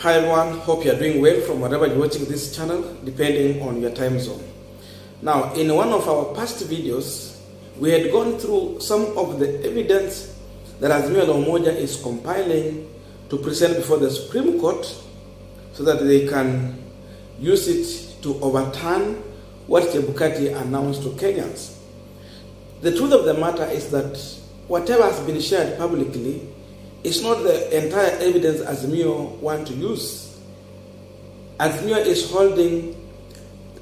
Hi everyone, hope you are doing well from wherever you're watching this channel, depending on your time zone. Now, in one of our past videos, we had gone through some of the evidence that Azimio la Umoja is compiling to present before the Supreme Court so that they can use it to overturn what Chebukati announced to Kenyans. The truth of the matter is that whatever has been shared publicly is not the entire evidence Azimio want to use. Azimio is holding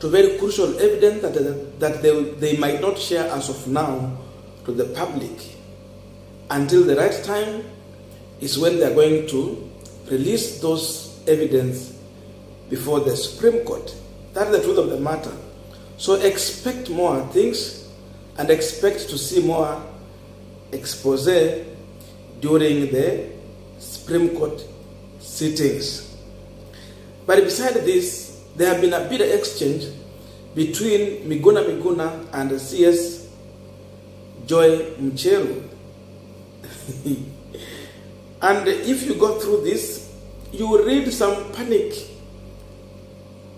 to very crucial evidence that they might not share as of now to the public. Until the right time is when they are going to release those evidence before the Supreme Court. That's the truth of the matter. So expect more things and expect to see more expose during the Supreme Court sittings. But beside this, there have been a bitter exchange between Miguna Miguna and CS Joy Mucheru. And if you go through this, you will read some panic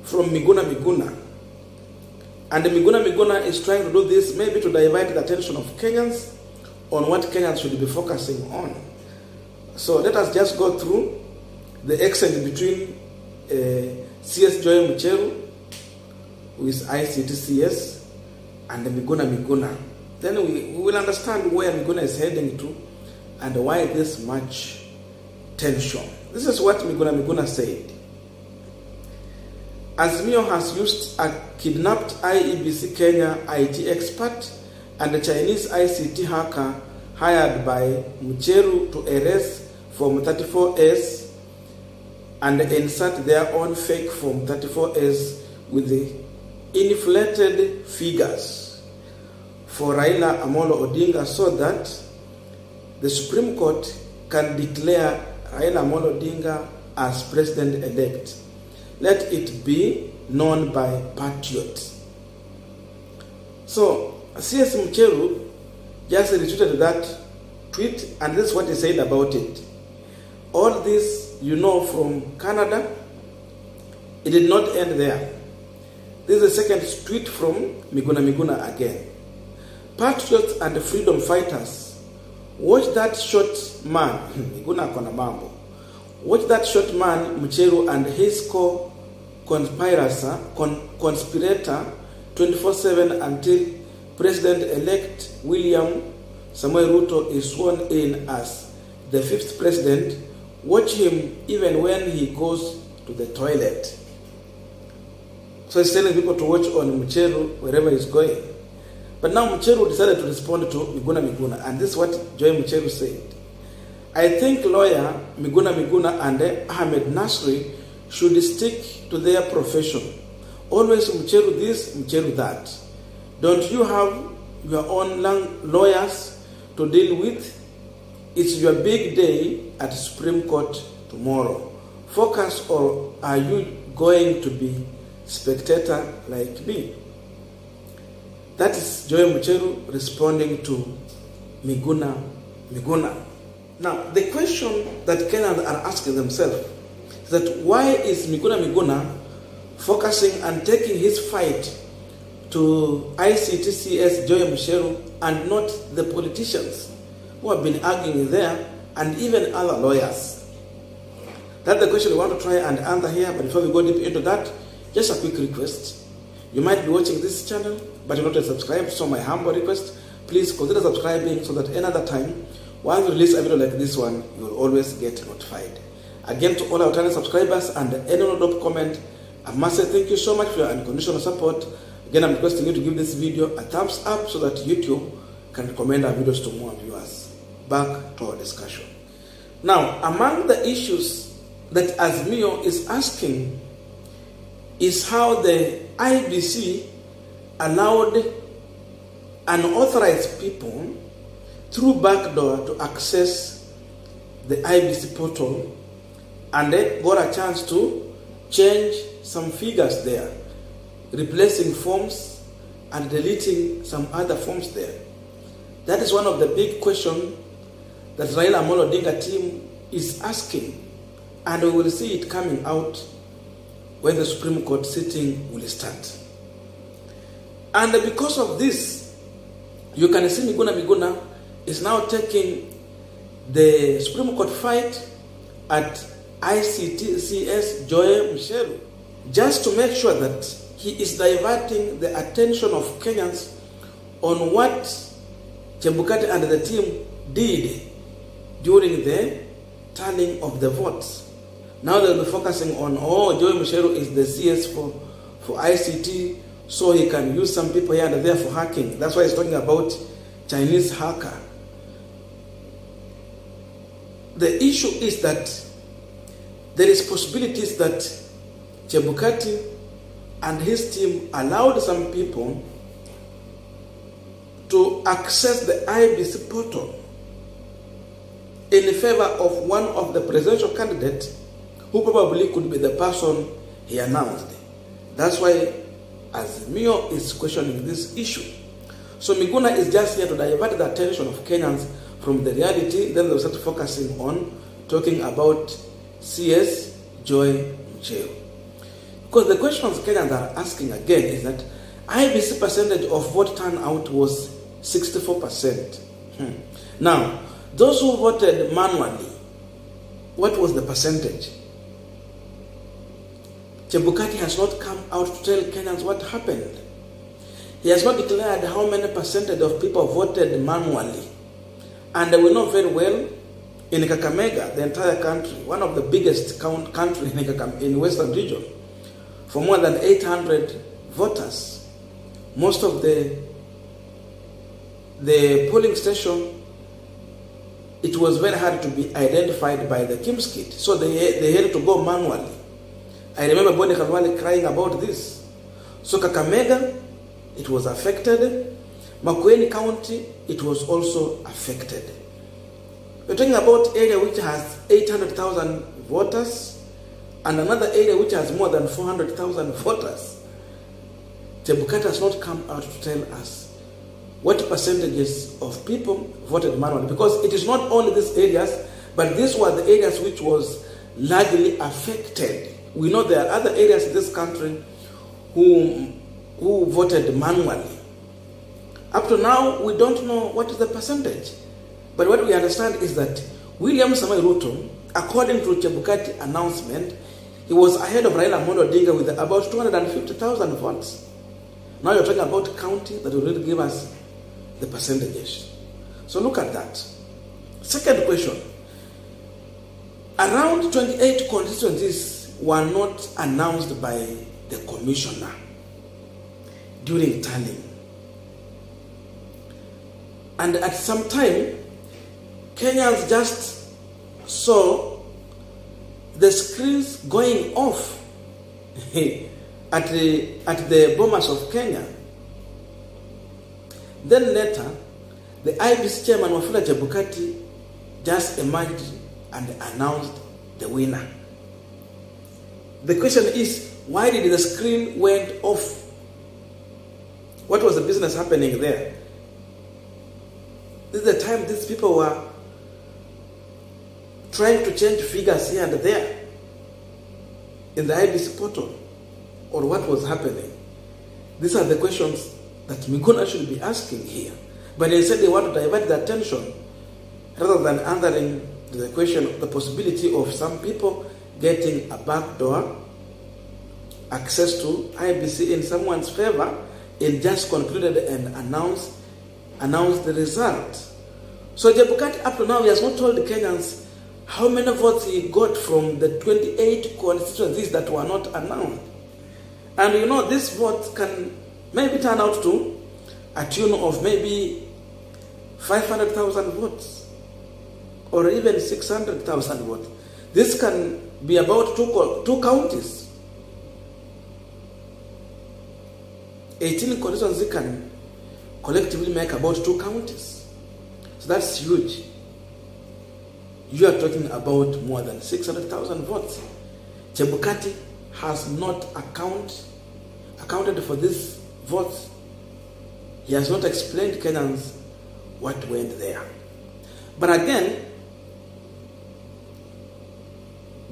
from Miguna Miguna. And Miguna Miguna is trying to do this maybe to divert the attention of Kenyans on what Kenyans should be focusing on. So let us just go through the exchange between CS Joy Mucheru, who is ICT CS, and Miguna Miguna. Then we will understand where Miguna is heading to and why this much tension. This is what Miguna Miguna said. Azimio has used a kidnapped IEBC Kenya IT expert and a Chinese ICT hacker hired by Mucheru to erase Form 34S and insert their own fake Form 34S with the inflated figures for Raila Amolo Odinga so that the Supreme Court can declare Raila Amolo Odinga as president-elect. Let it be known by patriots. So, CS Mucheru just retweeted that tweet, and this is what he said about it. All this you know from Canada. It did not end there. This is the second tweet from Miguna Miguna again. Patriots and freedom fighters, watch that short man, Miguna kona mambo. Watch that short man, Mucheru, and his co-conspirator 24/7 until President-elect William Samoei Ruto is sworn in as the 5th president. Watch him even when he goes to the toilet. So he's telling people to watch on Mucheru wherever he's going. But now Mucheru decided to respond to Miguna Miguna, and this is what Joy Mucheru said. I think lawyer Miguna Miguna and Ahmed Nasri should stick to their profession. Always Mucheru this, Mucheru that. Don't you have your own lawyers to deal with? It's your big day at Supreme Court tomorrow. Focus, or are you going to be spectator like me? That is Joy Mucheru responding to Miguna Miguna. Now, the question that Kenyans are asking themselves is that why is Miguna Miguna focusing and taking his fight to ICT CS Joy Mucheru and not the politicians who have been arguing there and even other lawyers? That's the question we want to try and answer here. But before we go deep into that, just a quick request. You might be watching this channel, but you're not yet subscribed, so my humble request, please consider subscribing so that another time, once we release a video like this one, you will always get notified. Again, to all our channel subscribers and anyone who comment, I must say thank you so much for your unconditional support. Again, I'm requesting you to give this video a thumbs up so that YouTube can recommend our videos to more viewers. Back to our discussion. Now, among the issues that Azimio is asking is how the IBC allowed unauthorized people through backdoor to access the IBC portal and they got a chance to change some figures there, replacing forms and deleting some other forms there. That is one of the big questions that Raila Amolo Odinga team is asking And we will see it coming out when the Supreme Court sitting will start. And because of this, you can see Miguna Miguna is now taking the Supreme Court fight at ICT CS Joy Mucheru, just to make sure that he is diverting the attention of Kenyans on what Chebukati and the team did during the tallying of the votes. Now they'll be focusing on, oh, Joy Mucheru is the CS for ICT, so he can use some people here and there for hacking. That's why he's talking about Chinese hacker. The issue is that there is possibilities that Chebukati and his team allowed some people to access the IBC portal in favor of one of the presidential candidates who probably could be the person he announced. That's why Azimio is questioning this issue. So Miguna is just here to divert the attention of Kenyans from the reality. Then they'll start focusing on talking about CS Joy Mucheru. Because the questions Kenyans are asking again is that IBC percentage of vote turnout was 64%. Now, those who voted manually, what was the percentage? Chebukati has not come out to tell Kenyans what happened. He has not declared how many percentage of people voted manually. And we know very well, in Kakamega, the entire country, one of the biggest country in Western region, for more than 800 voters, most of the polling station, it was very hard to be identified by the Kim's kit. So they had to go manually. I remember Boni Khalwale crying about this. So Kakamega, it was affected. Makueni County, it was also affected. We're talking about area which has 800,000 voters and another area which has more than 400,000 voters. Chebukati has not come out to tell us what percentages of people voted manually, because it is not only these areas, but these were the areas which was largely affected. We know there are other areas in this country who voted manually. Up to now, we don't know what is the percentage. But what we understand is that William Samoei Ruto, according to Chebukati announcement, he was ahead of railaodinga with about 250,000 votes. Now you're talking about county that will really give us the percentages. So look at that. Second question. Around 28 constituencies were not announced by the commissioner during tallying. And at some time, Kenyans just saw the screens going off at the bombers of Kenya. Then later, the IBC chairman Wafula Chebukati just emerged and announced the winner. The question is, why did the screen went off? What was the business happening there? This is the time these people were trying to change figures here and there in the IBC portal, or what was happening? These are the questions that Miguna should be asking here. But instead they want to divert the attention rather than answering the question, the possibility of some people getting a backdoor access to IBC in someone's favor, and just concluded and announced the result. So Chebukati up to now, he has not told the Kenyans how many votes he got from the 28 constituencies that were not announced. And you know, this vote can maybe turn out to a tune of maybe 500,000 votes or even 600,000 votes. This can be about two counties. 18 constituencies can collectively make about 2 counties. So that's huge. You are talking about more than 600,000 votes. Chebukati has not accounted for these votes. He has not explained to Kenyans what went there. But again,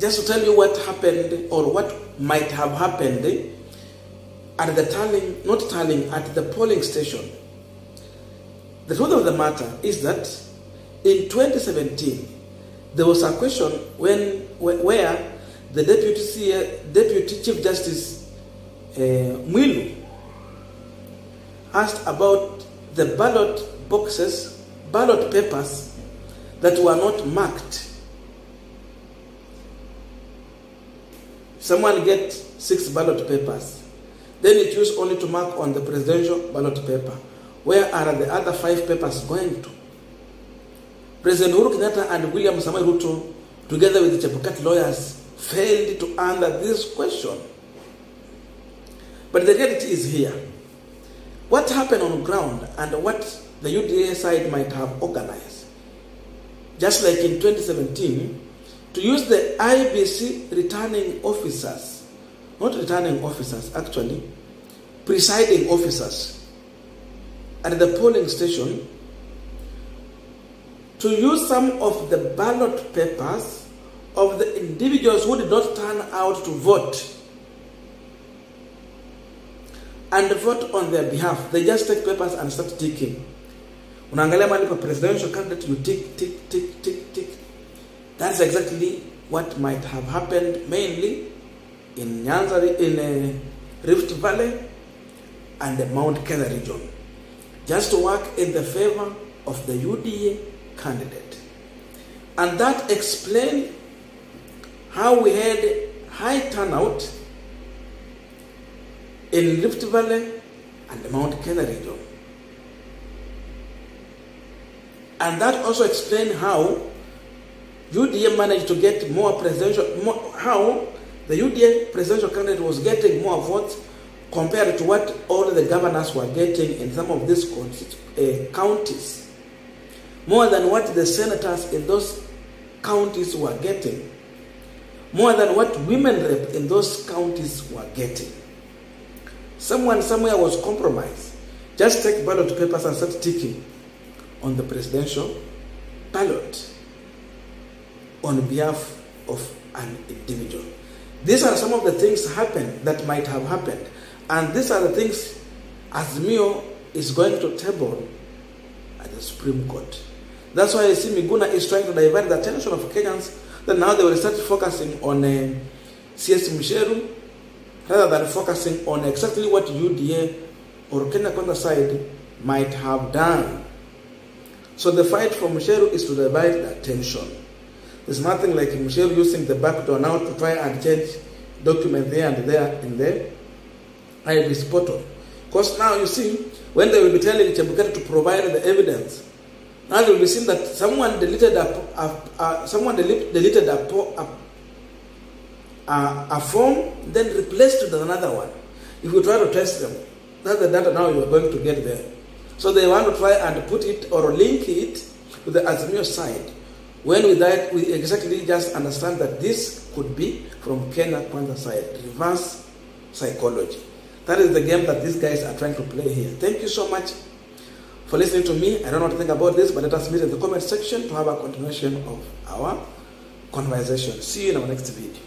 just to tell you what happened or what might have happened at the at the polling station. The truth of the matter is that in 2017, there was a question where the Deputy Chief Justice Mwilu asked about the ballot papers that were not marked. Someone gets 6 ballot papers. Then it used only to mark on the presidential ballot paper. Where are the other 5 papers going to? President Uhuru Kenyatta and William Samoei Ruto, together with the Chebukati lawyers, failed to answer this question. But the reality is here. What happened on ground and what the UDA side might have organized, just like in 2017, to use the IBC returning officers, not returning officers actually, presiding officers at the polling station, to use some of the ballot papers of the individuals who did not turn out to vote and vote on their behalf. They just take papers and start ticking. Unaangalia mali pa presidential candidate, you tick, tick, tick, tick, tick. That's exactly what might have happened mainly in Nyanza, in Rift Valley and the Mount Kenya region, just to work in the favor of the UDA candidate. And that explained how we had high turnout in Rift Valley and the Mount Kenya region. And that also explained how UDA managed to get how the UDA presidential candidate was getting more votes compared to what all the governors were getting in some of these counties. More than what the senators in those counties were getting. More than what women rep in those counties were getting. Someone somewhere was compromised. Just take ballot papers and start ticking on the presidential ballot on behalf of an individual. These are some of the things that might have happened. And these are the things Azimio is going to table at the Supreme Court. That's why I see Miguna is trying to divert the attention of Kenyans, that now they will start focusing on CS Mucheru rather than focusing on exactly what UDA or Kenya Kwanza side might have done. So the fight for Mucheru is to divide the attention. There's nothing like Mucheru using the back door now to try and change document there and there in the IBC portal. Because now you see, when they will be telling Chebukati to provide the evidence, now they will be seeing that someone deleted a form, then replaced it with another one. If you try to test them, that's the data now you are going to get there. So they want to try and put it or link it to the Azimio side. When with that, we exactly just understand that this could be from Kenya Kwanza side, reverse psychology. That is the game that these guys are trying to play here. Thank you so much for listening to me. I don't know what to think about this, but let us meet in the comment section to have a continuation of our conversation. See you in our next video.